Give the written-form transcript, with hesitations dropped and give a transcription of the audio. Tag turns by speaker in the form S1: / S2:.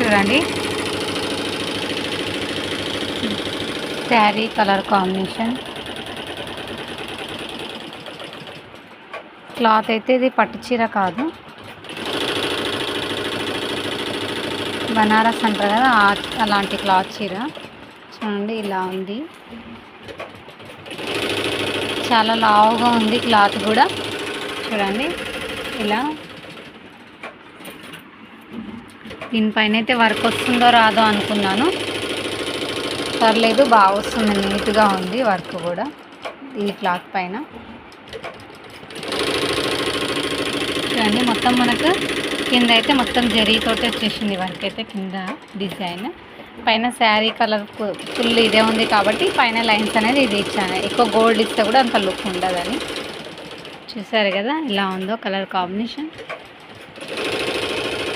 S1: చూడండి sari colour combination. Cloth అయితే ఇది పట్టు చీర కాదు, బనారస్ అంటారు కదా అలాంటి క్లాత్ చీర. చూడండి ఇలా ఉంది, చాలా లావుగా ఉంది క్లాత్ కూడా. చూడండి ఇలా దీనిపైన అయితే వర్క్ వస్తుందో రాదో అనుకున్నాను, పర్లేదు బాగా వస్తుంది, నీట్గా ఉంది వర్క్ కూడా ఈ క్లాత్ పైన. చూడండి మొత్తం మనకు కింద అయితే మొత్తం జరీతోటి వచ్చేసింది వర్క్ అయితే, కింద డిజైన్. పైన శారీ కలర్ ఫుల్ ఇదే ఉంది కాబట్టి పైన లైన్స్ అనేది ఇది ఇచ్చాను. ఎక్కువ గోల్డ్ ఇస్తే కూడా అంత లుక్ ఉండదని. చూసారు కదా ఇలా ఉందో కలర్ కాంబినేషన్.